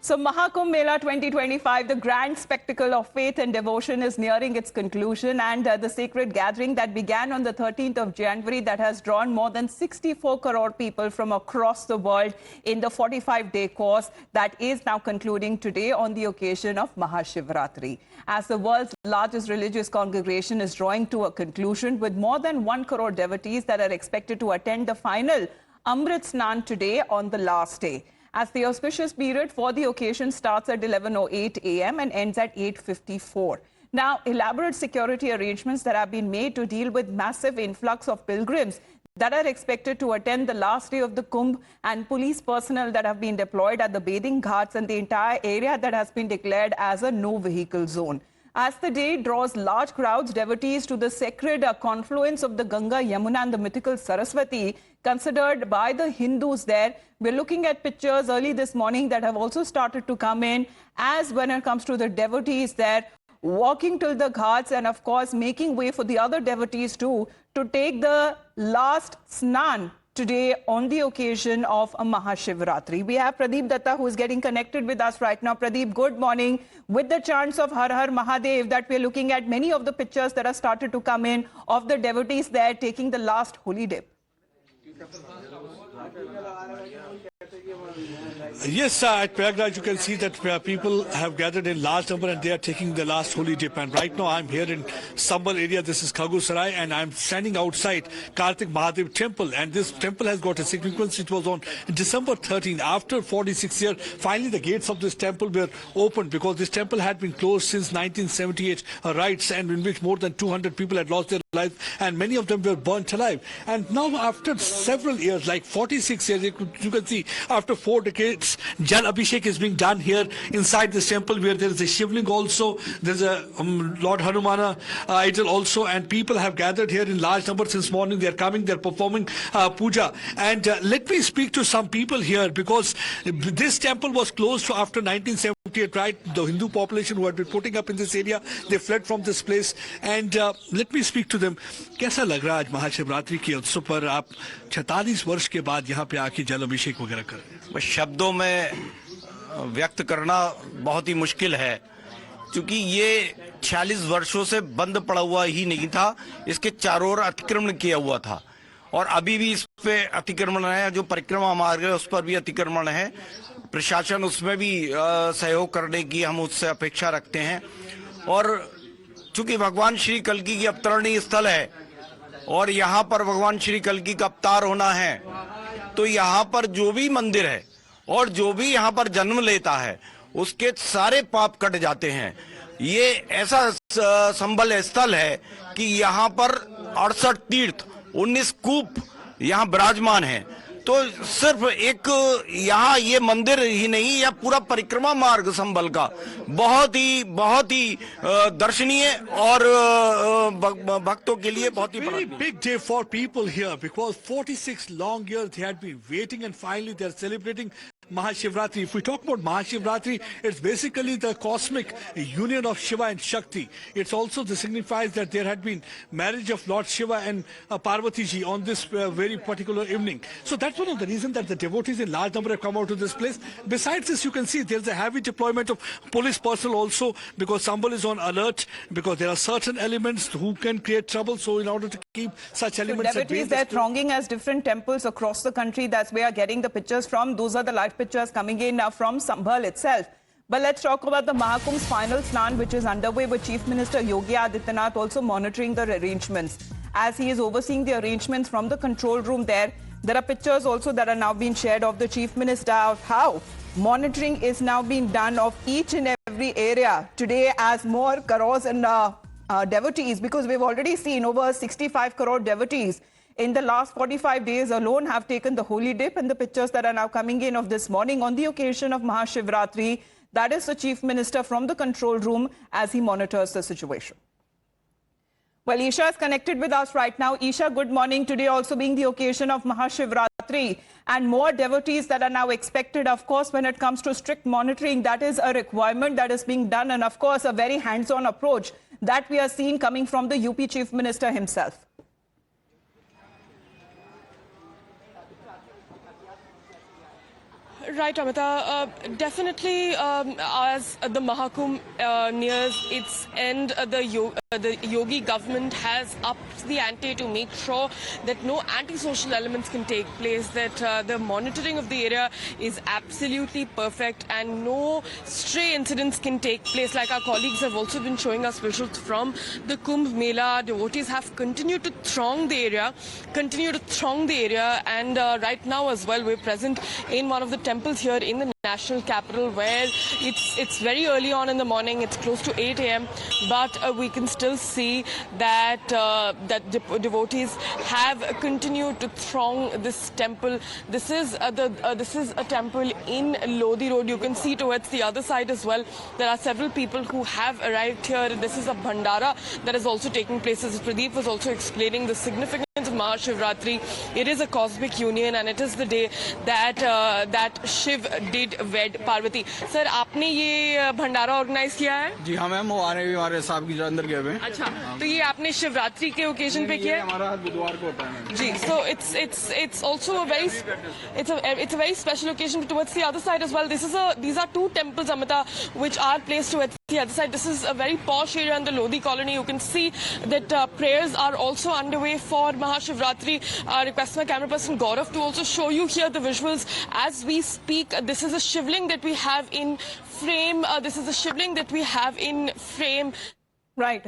So Mahakumbh Mela 2025, the grand spectacle of faith and devotion is nearing its conclusion, and the sacred gathering that began on the 13th of January that has drawn more than 64 crore people from across the world in the 45-day course that is now concluding today on the occasion of Mahashivratri. As the world's largest religious congregation is drawing to a conclusion with more than 1 crore devotees that are expected to attend the final Amrit Snan today on the last day. As the auspicious period for the occasion starts at 11:08 a.m. and ends at 8:54. Now, elaborate security arrangements that have been made to deal with massive influx of pilgrims that are expected to attend the last day of the Kumbh, and police personnel that have been deployed at the bathing ghats and the entire area that has been declared as a no-vehicle zone. As the day draws large crowds, devotees to the sacred confluence of the Ganga, Yamuna and the mythical Saraswati, considered by the Hindus there. We're looking at pictures early this morning that have also started to come in, as when it comes to the devotees there, walking till the ghats and of course making way for the other devotees too to take the last snan today on the occasion of a Mahashivratri. We have Pradeep Datta who is getting connected with us right now. Pradeep, good morning. With the chants of Har Har Mahadev that we're looking at, many of the pictures that have started to come in of the devotees there taking the last holy dip. Yes, at Prayagraj you can see that people have gathered in large number and they are taking the last holy dip. And right now I'm here in Sambal area. This is Khagusarai, and I'm standing outside Kartik Mahadev temple. And this temple has got a significance. It was on December 13. After 46 years, finally the gates of this temple were opened, because this temple had been closed since 1978 rights, and in which more than 200 people had lost their lives and many of them were burnt alive. And now after several years, like 46 years, you can see after 4 decades, Jal Abhishek is being done here inside this temple, where there is a Shivling also, there's a Lord Hanumana idol also, and people have gathered here in large numbers since morning. They're coming, they're performing puja. And let me speak to some people here, because this temple was closed after 1978, right? The Hindu population who had been putting up in this area, they fled from this place. And let me speak to them. कैसा लग रहा है आज महाशिवरात्रि के उत्सव पर आप 46 वर्ष के बाद यहाँ पे आके जल अभिषेक वगैरह कर रहे हैं? शब्दों में व्यक्त करना बहुत ही मुश्किल है, क्योंकि ये 46 वर्षों से बंद पड़ा हुआ ही नहीं था, इसके चारों ओर अतिक्रमण किया हुआ था और अभी भी इस पे अतिक्रमण है। जो परिक्रमा मार्ग है उस पर भी अतिक्रमण है। प्रशासन उसमें भी सहयोग करने की हम उससे अपेक्षा रखते हैं। और चूंकि भगवान श्री कल्कि की अवतरणी स्थल है और यहाँ पर भगवान श्री कल्कि का अवतार होना है, तो यहाँ पर जो भी मंदिर है और जो भी यहाँ पर जन्म लेता है उसके सारे पाप कट जाते हैं। ये ऐसा संबल स्थल है कि यहाँ पर 68 तीर्थ 19 कूप यहाँ विराजमान है। तो सिर्फ एक यहाँ ये मंदिर ही नहीं, यह पूरा परिक्रमा मार्ग संबल का बहुत ही दर्शनीय और भक्तों के लिए बहुत ही very big day for people here, because 46 long years they had been waiting and finally they're celebrating Mahashivratri. If we talk about Mahashivratri, it's basically the cosmic union of Shiva and Shakti. It's also signifies that there had been marriage of Lord Shiva and Parvati ji on this very particular evening. So that's one of the reasons that the devotees in large number have come out to this place. Besides this, you can see there's a heavy deployment of police personnel also, because Sambal is on alert, because there are certain elements who can create trouble. So in order to keep such elements, so devotees they're thronging as different temples across the country. That's where we are getting the pictures from. Those are the live pictures coming in from Sambal itself. But let's talk about the Mahakumbh's final snan, which is underway, with Chief Minister Yogi Adityanath also monitoring the arrangements. As he is overseeing the arrangements from the control room there, there are pictures also that are now being shared of the Chief Minister of how monitoring is now being done of each and every area today, as more crores and devotees, because we've already seen over 65 crore devotees in the last 45 days alone have taken the holy dip. And the pictures that are now coming in of this morning on the occasion of Mahashivratri, that is the Chief Minister from the control room as he monitors the situation. Well, Isha is connected with us right now. Isha, good morning. Today also being the occasion of Mahashivratri, and more devotees that are now expected. Of course, when it comes to strict monitoring, that is a requirement that is being done, and of course a very hands-on approach that we are seeing coming from the UP Chief Minister himself. Right, Amita. Definitely, as the Mahakumbh nears its end, the Yogi government has upped the ante to make sure that no antisocial elements can take place, that the monitoring of the area is absolutely perfect and no stray incidents can take place. Like our colleagues have also been showing us visuals from the Kumbh Mela. Devotees have continued to throng the area, and right now as well, we're present in one of the temples here in the national capital, where it's very early on in the morning. It's close to 8 a.m. but we can still see that devotees have continued to throng this temple. This is a temple in Lodi Road. You can see towards the other side as well. There are several people who have arrived here. This is a bhandara that is also taking place. As Pradeep was also explaining, the significance of Mahashivratri. It is a cosmic union, and it is the day that Shiv did wed Parvati. Sir, आपने ये भंडारा organise किया है? जी हाँ ma'am, वो आने भी हमारे साहब की अंदर गए हुए हैं। अच्छा, तो ये आपने शिवरात्रि के ओकेजन पे किया है? हमारा हर बुधवार को होता है जी, so it's also a very special occasion. Towards the other side as well, these are two temples, Amita, which are placed towards the other side. This is a very posh area in the Lodi colony. You can see that prayers are also underway for Mahashivratri. Request my camera person Gaurav to also show you here the visuals as we speak. This is a shivling that we have in frame. Right.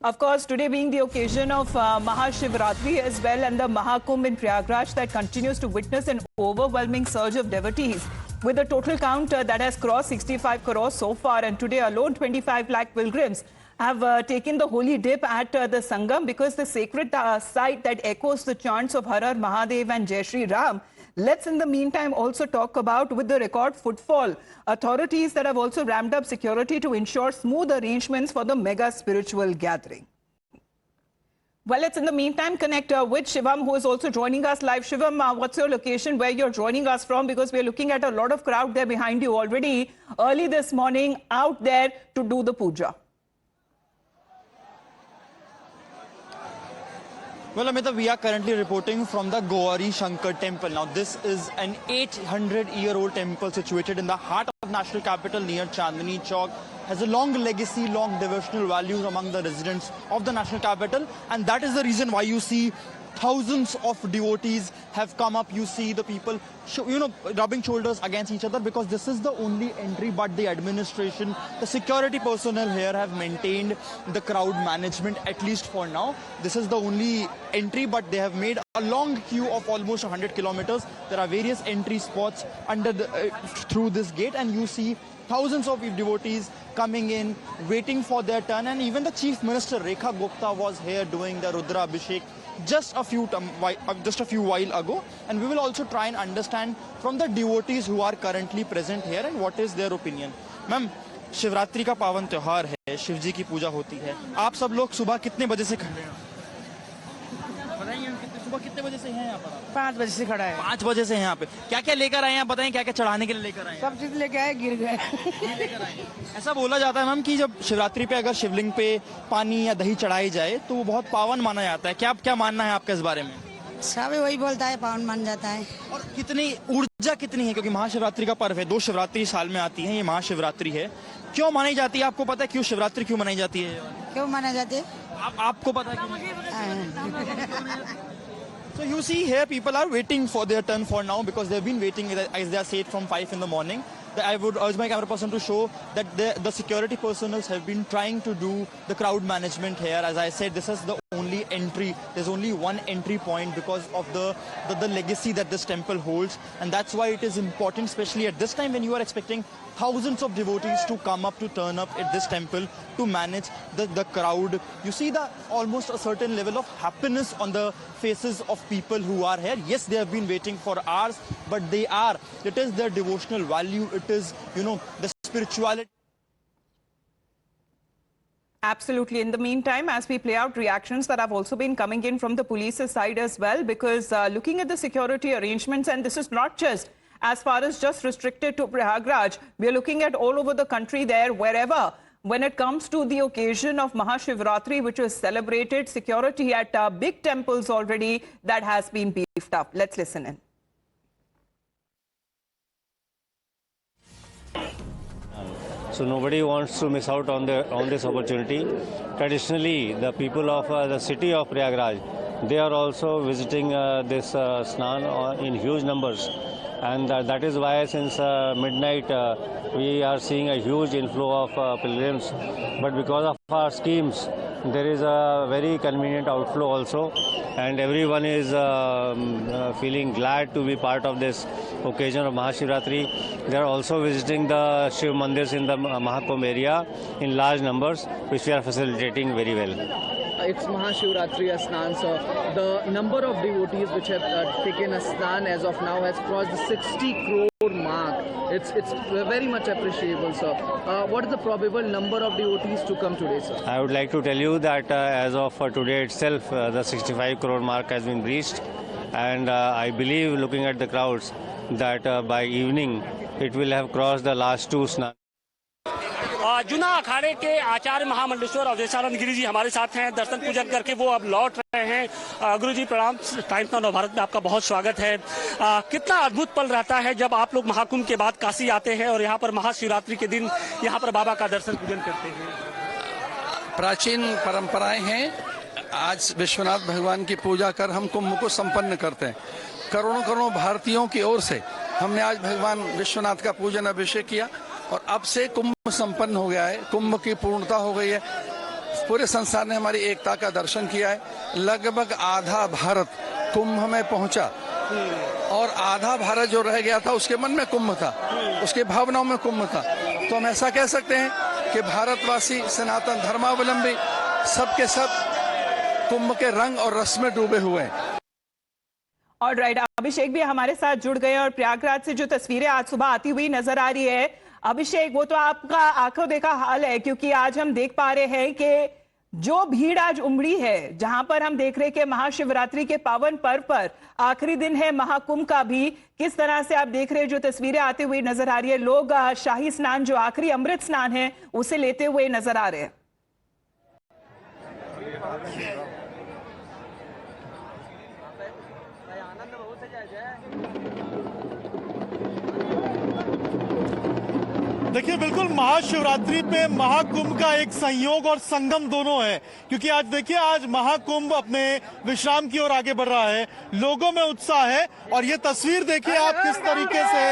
Of course, today being the occasion of Mahashivratri as well, and the Mahakumbh in Prayagraj that continues to witness an overwhelming surge of devotees, with a total count that has crossed 65 crores so far. And today alone, 25 lakh pilgrims have taken the holy dip at the Sangam, because the sacred site that echoes the chants of Har Har Mahadev and Jai Shri Ram. Let's in the meantime also talk about, with the record footfall, authorities that have also ramped up security to ensure smooth arrangements for the mega spiritual gathering. Well, let's in the meantime connect with Shivam, who is also joining us live. Shivam, what's your location, where you're joining us from? Because we're looking at a lot of crowd there behind you already early this morning out there to do the puja. Well, Amita, we are currently reporting from the Gauri Shankar temple. Now, this is an 800-year-old temple situated in the heart of national capital near Chandni Chowk. Has a long legacy, long devotional values among the residents of the national capital, and that is the reason why you see thousands of devotees have come up. You see the people, rubbing shoulders against each other, because this is the only entry. But the administration, the security personnel here have maintained the crowd management, at least for now. This is the only entry, but they have made a long queue of almost 100 kilometers. There are various entry spots through this gate, and you see thousands of devotees coming in, waiting for their turn. And even the Chief Minister, Rekha Gupta, was here doing the Rudra Abhishek just a few while ago. And we will also try and understand from the devotees who are currently present here and what is their opinion. Ma'am, Shivratri का पावन त्योहार है, शिव जी की पूजा होती है. आप सब लोग सुबह कितने बजे से खड़े हैं? बताइए, सुबह कितने बजे से हैं यहाँ पर? 5 बजे से खड़ा है. 5 बजे से हैं यहाँ पे. क्या क्या लेकर आए हैं? बताएं, क्या क्या चढ़ाने के लिए लेकर आए हैं? सब चीज लेके आए, गिर गए. लेकर आए हैं. ऐसा बोला जाता है मैम कि जब शिवरात्रि पे अगर शिवलिंग पे पानी या दही चढ़ाई जाए तो वो बहुत पावन माना जाता है. क्या मानना है आपका इस बारे में? सब वही बोलता है, पावन मान जाता है. और कितनी ऊर्जा कितनी है, क्योंकि महाशिवरात्रि का पर्व है, 2 शिवरात्रि साल में आती है, ये महाशिवरात्रि है. क्यों मनाई जाती है? आपको पता है क्यों शिवरात्रि क्यों मनाई जाती है? क्यों माना जाते है? आपको पता है? So you see here people are waiting for their turn for now, because they've been waiting, as they are said, from 5 in the morning. I would urge my camera person to show that the security personnel have been trying to do the crowd management here. As I said, this is the only entry. There's only one entry point because of the legacy that this temple holds. And that's why it is important, especially at this time when you are expecting thousands of devotees to come up, to turn up at this temple to manage the crowd. You see almost a certain level of happiness on the faces of people who are here. Yes, they have been waiting for hours, but it is their devotional value. It is, the spirituality. Absolutely. In the meantime, as we play out reactions that have also been coming in from the police's side as well, because looking at the security arrangements, and this is not just as far as just restricted to Prayagraj, we are looking at all over the country there, wherever. When it comes to the occasion of Mahashivratri, which is celebrated, security at big temples already, that has been beefed up. Let's listen in. So nobody wants to miss out on this opportunity. Traditionally, the people of the city of Prayagraj, they are also visiting this Snan in huge numbers. And that is why since midnight we are seeing a huge inflow of pilgrims. But because of our schemes, there is a very convenient outflow also, and everyone is feeling glad to be part of this occasion of Mahashivratri. They are also visiting the Shiv Mandirs in the Mahakumbh area in large numbers, which we are facilitating very well. It's Mahashivratri Asnan, so the number of devotees which have taken Asnan as of now has crossed the 60 crore mark. It's very much appreciable, sir. What is the probable number of devotees to come today, sir? I would like to tell you that as of today itself, the 65 crore mark has been reached, and I believe, looking at the crowds, that by evening it will have crossed the last two Snan. जुना अखाड़े के आचार्य महामंडलेश्वर अवधेशानंद गिरी जी हमारे साथ हैं। दर्शन पूजन करके वो अब लौट रहे हैं। गुरु जी प्रणाम। टाइम्स नाउ नवभारत में आपका बहुत स्वागत है। कितना अद्भुत पल रहता है जब आप लोग महाकुंभ के बाद काशी आते हैं और यहाँ पर महाशिवरात्रि के दिन यहाँ पर बाबा का दर्शन पूजन करते हैं। प्राचीन परंपराएं हैं। आज विश्वनाथ भगवान की पूजा कर हम कुंभ को संपन्न करते हैं। करोड़ों करोड़ों भारतीयों की ओर से हमने आज भगवान विश्वनाथ का पूजन अभिषेक किया और अब से कुंभ संपन्न हो गया है। कुंभ की पूर्णता हो गई है। पूरे संसार ने हमारी एकता का दर्शन किया है। लगभग आधा भारत कुंभ में पहुंचा और आधा भारत जो रह गया था उसके मन में कुंभ था, उसके भावनाओं में कुंभ था। तो हम ऐसा कह सकते हैं कि भारतवासी सनातन धर्मावलंबी सबके सब कुंभ के रंग और रस में डूबे हुए हैं। और राइट, अभिषेक भी हमारे साथ जुड़ गए और प्रयागराज से जो तस्वीरें आज सुबह आती हुई नजर आ रही है, अभिषेक, वो तो आपका आंखों देखा हाल है, क्योंकि आज हम देख पा रहे हैं कि जो भीड़ आज उमड़ी है, जहां पर हम देख रहे हैं कि महाशिवरात्रि के पावन पर्व पर आखिरी दिन है महाकुंभ का भी, किस तरह से आप देख रहे हैं जो तस्वीरें आती हुई नजर आ रही है। लोग शाही स्नान, जो आखिरी अमृत स्नान है, उसे लेते हुए नजर आ रहे हैं। देखिए, बिल्कुल महाशिवरात्रि पे महाकुंभ का एक संयोग और संगम दोनों है, क्योंकि आज देखिए, आज महाकुंभ अपने विश्राम की ओर आगे बढ़ रहा है। लोगों में उत्साह है और ये तस्वीर देखिए आप किस तरीके से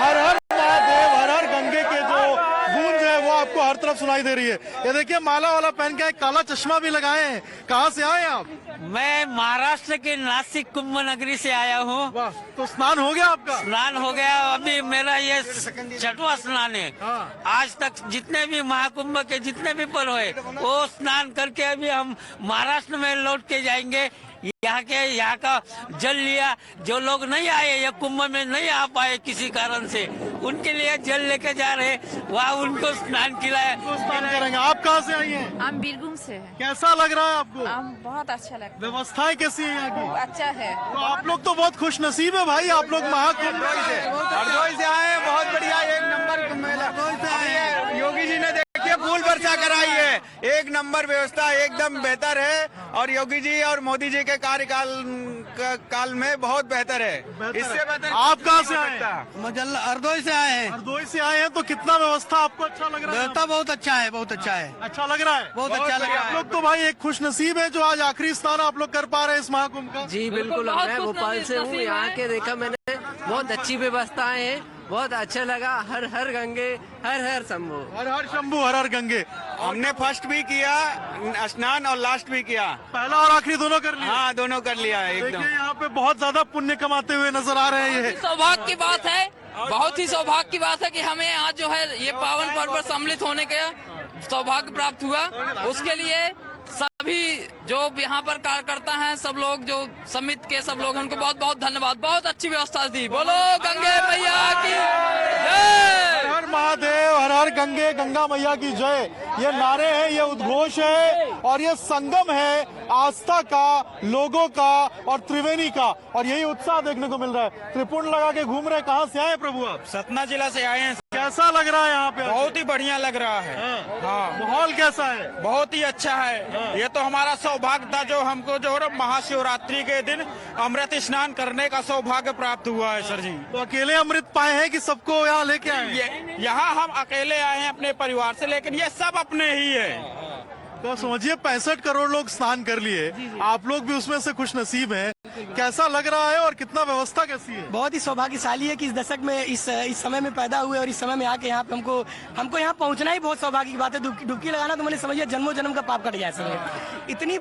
हर हर महादेव, हर हर गंगे के जो गूंज है वो आपको हर तरफ सुनाई दे रही है। ये देखिए, माला वाला पहन के काला चश्मा भी लगाए हैं। कहाँ से आए आप? मैं महाराष्ट्र के नासिक कुंभ नगरी से आया हूँ। तो स्नान हो गया आपका? स्नान हो गया, अभी मेरा ये 6वां स्नान है। आज तक जितने भी महाकुंभ के जितने भी पल हुए वो स्नान करके अभी हम महाराष्ट्र में लौट के जाएंगे। यहाँ का जल लिया, जो लोग नहीं आए या कुंभ में नहीं आ पाए किसी कारण से, उनके लिए जल लेके जा रहे, वहाँ उनको स्नान खिलाया। स्नान करेंगे। आप कहाँ से आई हैं? हम बीरभूम से हैं। कैसा लग रहा है आपको? बहुत अच्छा लगता है। व्यवस्थाएं कैसी है यहाँ की? अच्छा है। तो आप लोग तो बहुत खुश नसीब है भाई, आप लोग महाकुंभ हरदोई से आए हैं। बहुत बढ़िया, एक नंबर कुंभ मेला। योगी जी ने देखिए फूल वर्षा कराई है, एक नंबर व्यवस्था, एकदम बेहतर है। और योगी जी और मोदी जी के कार्यकाल में बहुत बेहतर है। इससे बेहतर आप कहाँ से आए? हरदोई से आए हैं। हरदोई से आए हैं, तो कितना व्यवस्था आपको अच्छा लग रहा है? व्यवस्था बहुत अच्छा है, बहुत अच्छा है। अच्छा लग रहा है? बहुत अच्छा लग रहा है। आप लोग तो भाई एक खुश नसीब है जो आज आखिरी स्नान आप लोग कर पा रहे हैं इस महाकुंभ का। जी बिल्कुल, मैं भोपाल से हूँ। यहाँ के देखा मैंने, बहुत अच्छी व्यवस्थाएं हैं, बहुत अच्छा लगा। हर हर गंगे, हर हर शंभू, हर हर शंभू, हर हर गंगे। हमने फर्स्ट भी किया स्नान और लास्ट भी किया, पहला और आखिरी दोनों कर लिया। हाँ, दोनों कर लिया है एकदम। देखिए, यहाँ पे बहुत ज्यादा पुण्य कमाते हुए नजर आ रहे हैं। ये सौभाग्य की बात है, बहुत ही सौभाग्य की बात है कि हमें आज जो है ये पावन पर्व पर सम्मिलित होने का सौभाग्य प्राप्त हुआ। उसके लिए सभी जो यहाँ पर कार्यकर्ता हैं, सब लोग जो समिति के सब लोग, उनको बहुत बहुत धन्यवाद। बहुत अच्छी व्यवस्था दी। बोलो गंगे मैया की जय। हर हर महादेव, हर हर गंगे, गंगा मैया की जय। ये नारे हैं, ये उद्घोष है और ये संगम है आस्था का, लोगों का और त्रिवेणी का, और यही उत्साह देखने को मिल रहा है। त्रिपुंड लगा के घूम रहे, कहाँ से आए प्रभु आप? सतना जिला से आए हैं। कैसा लग रहा है यहाँ पे? बहुत ही बढ़िया लग रहा है। हाँ, माहौल कैसा है? बहुत ही अच्छा है। ये तो हमारा सौभाग्य था जो हमको जो है महाशिवरात्रि के दिन अमृत स्नान करने का सौभाग्य प्राप्त हुआ है सर जी। तो अकेले अमृत पाए हैं कि सबको यहाँ लेके आए? यहाँ हम अकेले आए हैं अपने परिवार से, लेकिन ये सब अपने ही है। तो समझिए 65 करोड़ लोग स्नान कर लिए, आप लोग भी उसमें से खुश नसीब हैं। कैसा लग रहा है और कितना व्यवस्था कैसी है? बहुत ही सौभाग्यशाली है कि इस दशक में इस समय में पैदा हुए और इस समय में आके यहाँ पे हमको यहाँ पहुँचना ही बहुत सौभाग्य की बात है। डुबकी लगाना तो मैंने समझिए जन्मों जन्म का पाप कट गया सर। इतनी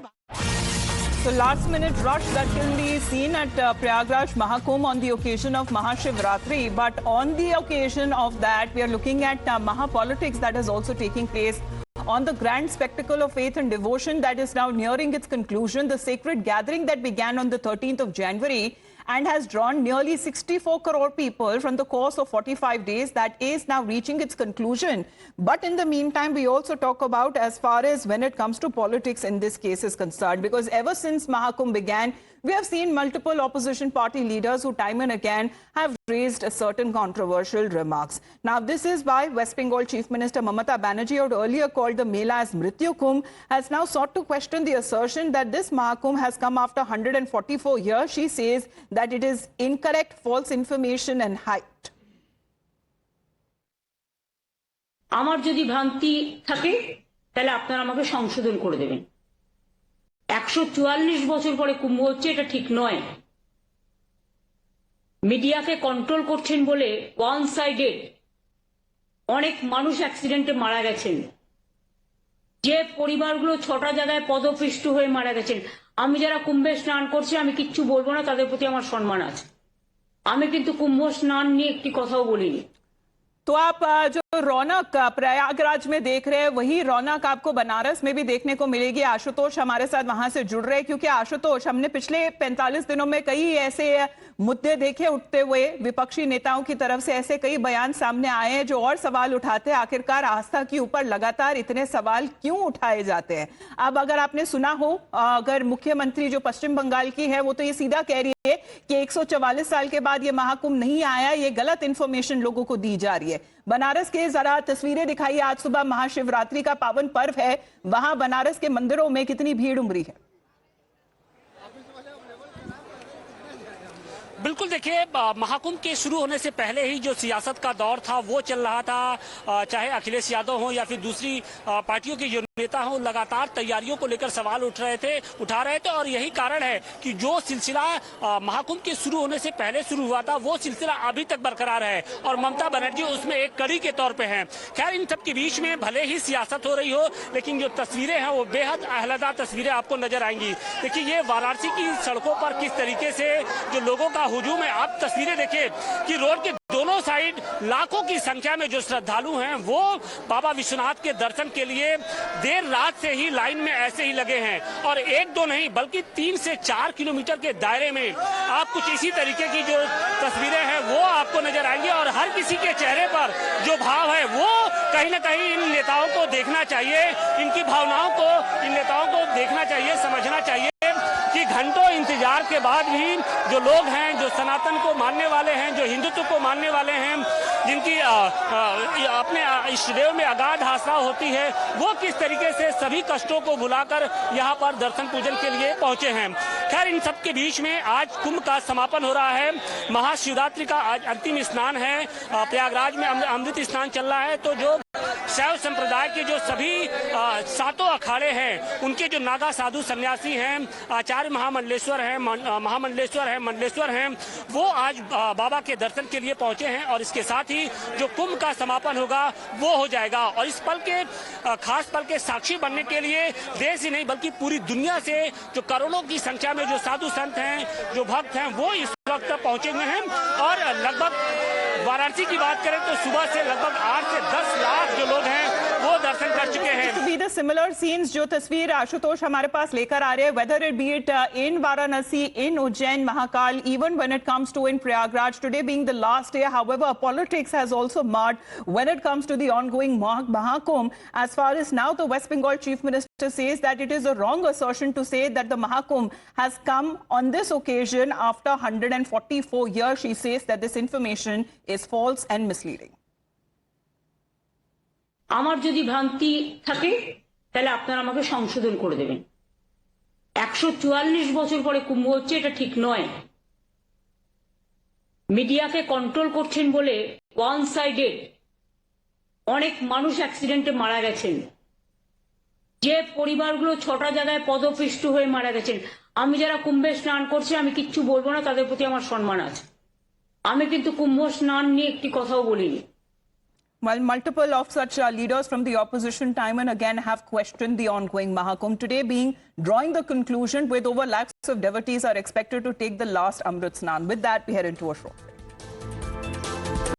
So last minute rush that can be seen at Prayagraj Mahakumbh on the occasion of Mahashivratri, but on the occasion of that we are looking at Mahapolitics that is also taking place on the grand spectacle of faith and devotion that is now nearing its conclusion. The sacred gathering that began on the 13th of January and has drawn nearly 64 crore people from the course of 45 days, that is now reaching its conclusion. But in the meantime, we also talk about as far as when it comes to politics in this case is concerned, because ever since Mahakumbh began, we have seen multiple opposition party leaders who time and again have raised certain controversial remarks. Now, this is why West Bengal Chief Minister Mamata Banerjee, who earlier called the Mela as Mrityu Kumbh, has now sought to question the assertion that this Mahakumbh has come after 144 years. She says that it is incorrect, false information and hyped. আমার যদি ভ্রান্তি থাকে তাহলে আপনারা আমাকে সংশোধন করে দেবেন। 144 বছর পরে কুম্ভ হচ্ছে, এটা ঠিক নয়। মিডিয়াকে কন্ট্রোল করছেন বলে ওয়ান সাইডেড অনেক মানুষ অ্যাক্সিডেন্টে মারা গেছেন, যে পরিবারগুলো 6টা জায়গায় পদপিষ্ট হয়ে মারা গেছেন। আমি যারা কুম্ভে স্নান করছি আমি কিচ্ছু বলবো না, তাদের প্রতি আমার সম্মান আছে। আমি কিন্তু কুম্ভ স্নান নিয়ে একটি কথাও বলিনি। तो आप जो रौनक प्रयागराज में देख रहे हैं, वही रौनक आपको बनारस में भी देखने को मिलेगी। आशुतोष हमारे साथ वहां से जुड़ रहे हैं, क्योंकि आशुतोष, हमने पिछले 45 दिनों में कई ऐसे मुद्दे देखे उठते हुए, विपक्षी नेताओं की तरफ से ऐसे कई बयान सामने आए हैं जो और सवाल उठाते हैं। आखिरकार आस्था के ऊपर लगातार इतने सवाल क्यों उठाए जाते हैं? अब अगर आपने सुना हो, अगर मुख्यमंत्री जो पश्चिम बंगाल की है, वो तो ये सीधा कह रही है कि 144 साल के बाद ये महाकुंभ नहीं आया, ये गलत इंफॉर्मेशन लोगों को दी जा रही है। बनारस के जरा तस्वीरें दिखाइए। आज सुबह महाशिवरात्रि का पावन पर्व है, वहां बनारस के मंदिरों में कितनी भीड़ उमड़ी है? बिल्कुल, देखिए, महाकुंभ के शुरू होने से पहले ही जो सियासत का दौर था वो चल रहा था। चाहे अखिलेश यादव हो या फिर दूसरी पार्टियों के जो नेता हो, लगातार तैयारियों को लेकर सवाल उठा रहे थे। और यही कारण है कि जो सिलसिला महाकुंभ के शुरू होने से पहले शुरू हुआ था, वो सिलसिला अभी तक बरकरार है और ममता बनर्जी उसमें एक कड़ी के तौर पे हैं। खैर, इन सब के बीच में भले ही सियासत हो रही हो, लेकिन जो तस्वीरें हैं वो बेहद आहलादा तस्वीरें आपको नजर आएंगी। देखिए, ये वाराणसी की सड़कों पर किस तरीके से जो लोगों का हुजूम है, आप तस्वीरें देखिए कि रोड के दोनों साइड लाखों की संख्या में जो श्रद्धालु हैं वो बाबा विश्वनाथ के दर्शन के लिए देर रात से ही लाइन में ऐसे ही लगे हैं। और एक दो नहीं बल्कि 3 से 4 किलोमीटर के दायरे में आप कुछ इसी तरीके की जो तस्वीरें हैं वो आपको नजर आएंगी। और हर किसी के चेहरे पर जो भाव है वो कहीं ना कहीं इन नेताओं को देखना चाहिए, इनकी भावनाओं को इन नेताओं को देखना चाहिए, समझना चाहिए कि घंटों इंतजार के बाद भी जो लोग हैं, जो सनातन को मानने वाले हैं, जो हिंदुत्व को मानने वाले हैं, जिनकी अपने इष्टदेव में अगाध आस्था होती है, वो किस तरीके से सभी कष्टों को भुलाकर यहाँ पर दर्शन पूजन के लिए पहुंचे हैं। खैर, इन सब के बीच में आज कुंभ का समापन हो रहा है। महाशिवरात्रि का आज अंतिम स्नान है। प्रयागराज में अमृत स्नान चल रहा है। तो जो शैव संप्रदाय के जो सभी 7 अखाड़े हैं, उनके जो नागा साधु सन्यासी हैं, आचार्य महामंडलेश्वर हैं, मंडलेश्वर हैं, वो आज बाबा के दर्शन के लिए पहुंचे हैं। और इसके साथ ही जो कुंभ का समापन होगा वो हो जाएगा। और इस पल के खास पल के साक्षी बनने के लिए देश ही नहीं बल्कि पूरी दुनिया से जो करोड़ों की संख्या में जो साधु संत हैं, जो भक्त हैं, वो इस वक्त पहुंचे हुए हैं। और लगभग वाराणसी की बात करें तो सुबह से लगभग 8 से 10 लाख जो लोग हैं वो दर्शन दर्शन कर चुके हैं। To be the similar scenes जो तस्वीर आशुतोष हमारे पास लेकर आ रहे हैं, whether it be it in Varanasi, in Ujjain, Mahakal, even when it comes to in Prayagraj, today being the last day. However, politics has also marred when it comes to the ongoing Mahakumbh. As far as now, the West Bengal Chief Minister says that it is a wrong assertion to say that the Mahakumbh has come on this occasion after 144 years. She says that this information is false and misleading. আমার যদি ভ্রান্তি থাকে তাহলে আপনারা আমাকে সংশোধন করে দেবেন। 144 বছর পরে কুম্ভ হচ্ছে, এটা ঠিক নয়। মিডিয়াকে কন্ট্রোল করছেন বলে ওয়ান সাইডেড অনেক মানুষ অ্যাক্সিডেন্টে মারা গেছেন, যে পরিবারগুলো 6টা জায়গায় পদপিষ্ট হয়ে মারা গেছেন। আমি যারা কুম্ভে স্নান করছে আমি কিচ্ছু বলবো না, তাদের প্রতি আমার সম্মান আছে। আমি কিন্তু কুম্ভ স্নান নিয়ে একটি কথাও বলিনি। While multiple of such leaders from the opposition time and again have questioned the ongoing Mahakumbh, today being drawing the conclusion with over lakhs of devotees are expected to take the last Amrit Snan. With that, we head into a short break.